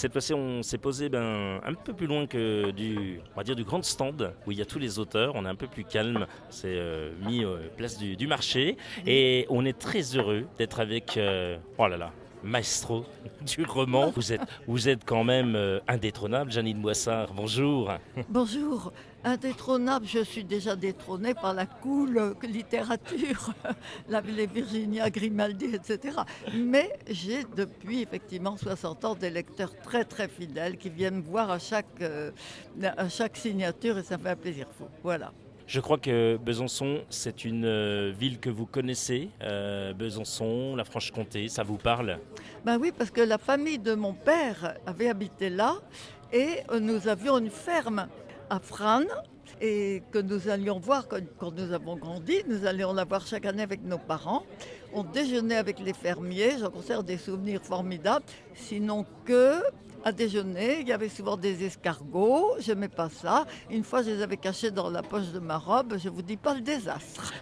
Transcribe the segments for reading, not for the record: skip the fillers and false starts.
cette fois-ci, on s'est posé un peu plus loin que on va dire du grand stand où il y a tous les auteurs. On est un peu plus calme. C'est mis place du marché et on est très heureux d'être avec. Oh là là. Maestro du roman. Vous êtes quand même indétrônable, Jeanine Boissard. Bonjour. Bonjour, indétrônable, je suis déjà détrônée par la cool littérature, les Virginia Grimaldi, etc. Mais j'ai depuis effectivement 60 ans des lecteurs très très fidèles qui viennent me voir à chaque signature et ça me fait un plaisir fou. Voilà. Je crois que Besançon, c'est une ville que vous connaissez. Besançon, la Franche-Comté, ça vous parle? Ben oui, parce que la famille de mon père avait habité là et nous avions une ferme à Frasnes et que nous allions voir quand nous avons grandi. Nous allions la voir chaque année avec nos parents. On déjeunait avec les fermiers, j'en conserve des souvenirs formidables. Sinon que à déjeuner, il y avait souvent des escargots, je n'aimais pas ça. Une fois, je les avais cachés dans la poche de ma robe, je vous dis pas le désastre.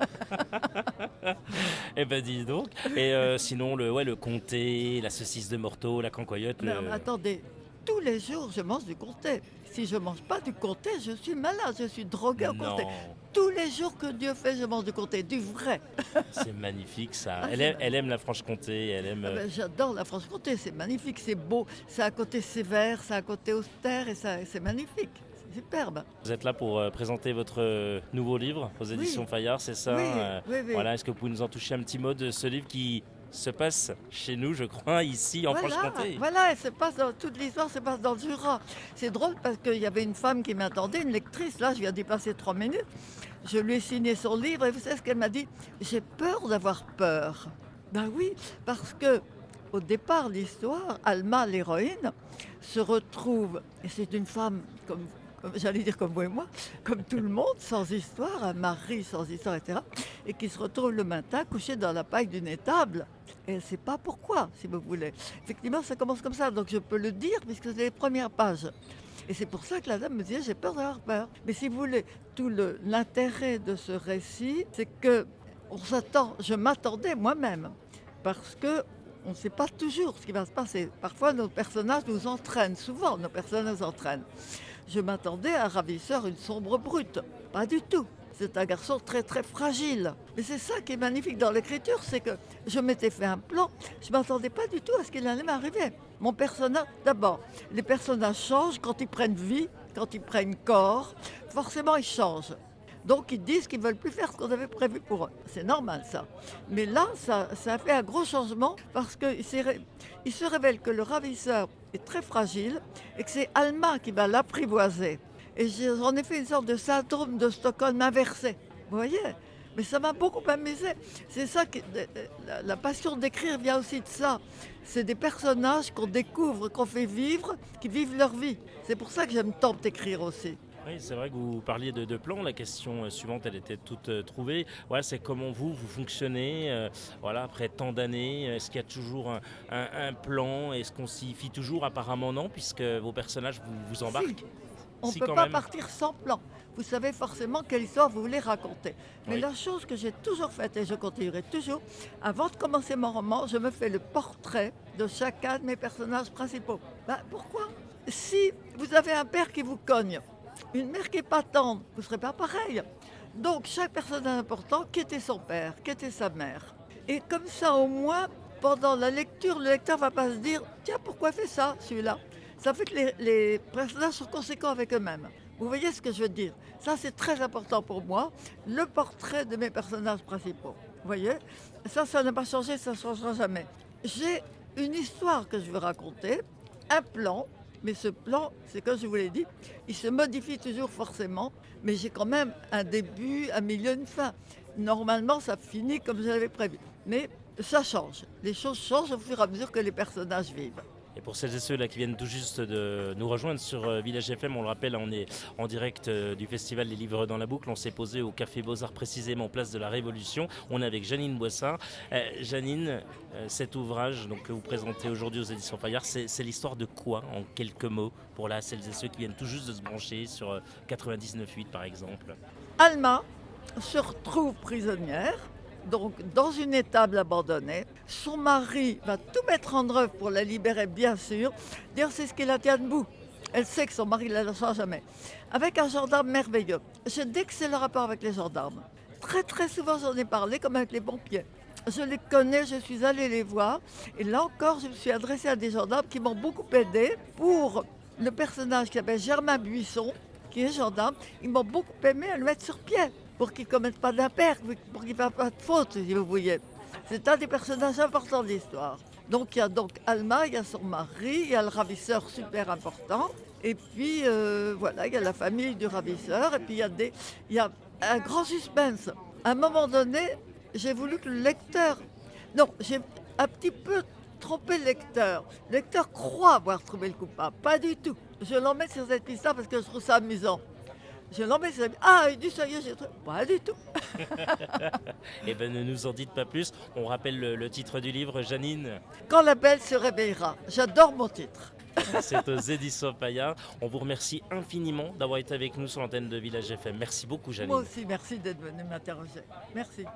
Eh ben dis donc. Et sinon, le comté, la saucisse de Morteau, la cancoyote. Mais attendez, tous les jours, je mange du comté. Si je ne mange pas du comté, je suis malade, je suis droguée au comté. Non, Tous les jours que Dieu fait, je mange du comté, du vrai. c'est magnifique ça. Ah, Elle aime la Franche-Comté, elle aime. j'adore la Franche-Comté, c'est magnifique, c'est beau, c'est à côté sévère, c'est à côté austère et c'est magnifique, c'est superbe. Vous êtes là pour présenter votre nouveau livre aux éditions Fayard, c'est ça? Oui, oui, oui. Voilà, est-ce que vous pouvez nous en toucher un petit mot de ce livre qui se passe chez nous, je crois, ici en Franche-Comté? Voilà, toute l'histoire se passe dans le Jura. C'est drôle parce qu'il y avait une femme qui m'attendait, une lectrice, là je viens d'y passer 3 minutes. Je lui ai signé son livre et vous savez ce qu'elle m'a dit? J'ai peur d'avoir peur. Ben oui, parce que au départ, l'histoire, Alma, l'héroïne, se retrouve, et c'est une femme j'allais dire comme vous et moi, comme tout le monde, sans histoire, un mari sans histoire, etc., et qui se retrouve le matin couché dans la paille d'une étable. Et elle ne sait pas pourquoi, si vous voulez. Effectivement, ça commence comme ça, donc je peux le dire puisque c'est les premières pages. Et c'est pour ça que la dame me disait, j'ai peur d'avoir peur. Mais si vous voulez, l'intérêt de ce récit, c'est que je m'attendais moi-même, parce que on ne sait pas toujours ce qui va se passer. Parfois, nos personnages nous entraînent, souvent nos personnages nous entraînent. Je m'attendais à un ravisseur, une sombre brute. Pas du tout. C'est un garçon très très fragile. Mais c'est ça qui est magnifique dans l'écriture, c'est que je m'étais fait un plan, je ne m'attendais pas du tout à ce qu'il allait m'arriver. Mon personnage, d'abord, les personnages changent quand ils prennent vie, quand ils prennent corps, forcément ils changent. Donc ils disent qu'ils ne veulent plus faire ce qu'on avait prévu pour eux. C'est normal ça. Mais là, ça a fait un gros changement parce qu'il se révèle que le ravisseur est très fragile et que c'est Alma qui va l'apprivoiser. Et j'en ai fait une sorte de syndrome de Stockholm inversé. Vous voyez? Mais ça m'a beaucoup amusé. C'est ça que la passion d'écrire vient aussi de ça. C'est des personnages qu'on découvre, qu'on fait vivre, qui vivent leur vie. C'est pour ça que j'aime tant écrire aussi. Oui, c'est vrai que vous parliez de plan. La question suivante, elle était toute trouvée. Voilà, c'est comment vous fonctionnez voilà, après tant d'années. Est-ce qu'il y a toujours un plan? Est-ce qu'on s'y fie toujours? Apparemment non, puisque vos personnages vous embarquent. On ne Si, peut quand pas même. partir sans plan. Vous savez forcément quelle histoire vous voulez raconter. Mais Oui. la chose que j'ai toujours faite, et je continuerai toujours, avant de commencer mon roman, je me fais le portrait de chacun de mes personnages principaux. Pourquoi? Si vous avez un père qui vous cogne, une mère qui n'est pas tendre, vous ne serez pas pareil. Donc chaque personnage important, qui était son père, qui était sa mère. Et comme ça, au moins, pendant la lecture, le lecteur ne va pas se dire « Tiens, pourquoi il fait ça, celui-là ?» Ça fait que les personnages sont conséquents avec eux-mêmes. Vous voyez ce que je veux dire? Ça, c'est très important pour moi, le portrait de mes personnages principaux. Vous voyez? Ça n'a pas changé, ça ne changera jamais. J'ai une histoire que je veux raconter, un plan, mais ce plan, c'est comme je vous l'ai dit, il se modifie toujours forcément, mais j'ai quand même un début, un milieu, une fin. Normalement, ça finit comme je l'avais prévu. Mais ça change. Les choses changent au fur et à mesure que les personnages vivent. Et pour celles et ceux là qui viennent tout juste de nous rejoindre sur Village FM, on le rappelle, on est en direct du festival Les Livres dans la Boucle. On s'est posé au Café Beaux-Arts, précisément place de la Révolution. On est avec Jeanine Boissard. Janine, cet ouvrage donc, que vous présentez aujourd'hui aux éditions Fayard, c'est l'histoire de quoi, en quelques mots, pour là, celles et ceux qui viennent tout juste de se brancher sur 99.8 par exemple? 8 par exemple? Alma se retrouve prisonnière donc dans une étable abandonnée. Son mari va tout mettre en œuvre pour la libérer, bien sûr. D'ailleurs, c'est ce qui la tient debout. Elle sait que son mari ne la lâchera jamais. Avec un gendarme merveilleux. J'ai d'excellents rapports avec les gendarmes. Très très souvent, j'en ai parlé, comme avec les pompiers. Je les connais, je suis allée les voir. Et là encore, je me suis adressée à des gendarmes qui m'ont beaucoup aidé pour le personnage qui s'appelle Germain Buisson, qui est gendarme. Ils m'ont beaucoup aimé à le mettre sur pied pour qu'il ne commette pas d'impair, pour qu'il ne fasse pas de faute, si vous voyez. C'est un des personnages importants de l'histoire. Donc il y a donc Alma, il y a son mari, il y a le ravisseur super important. Et puis voilà, il y a la famille du ravisseur. Et puis il y a un grand suspense. À un moment donné, j'ai voulu que le lecteur... Non, j'ai un petit peu trompé le lecteur. Le lecteur croit avoir trouvé le coupable. Pas du tout. Je l'emmène sur cette piste-là parce que je trouve ça amusant. Je l'emmène sur cette piste. Ah, il dit ça y est, j'ai trouvé. Pas du tout. Eh bien, ne nous en dites pas plus. On rappelle le titre du livre, Janine. Quand la belle se réveillera. J'adore mon titre. C'est aux éditions Payard. On vous remercie infiniment d'avoir été avec nous sur l'antenne de Village FM. Merci beaucoup, Janine. Moi aussi, merci d'être venu m'interroger. Merci.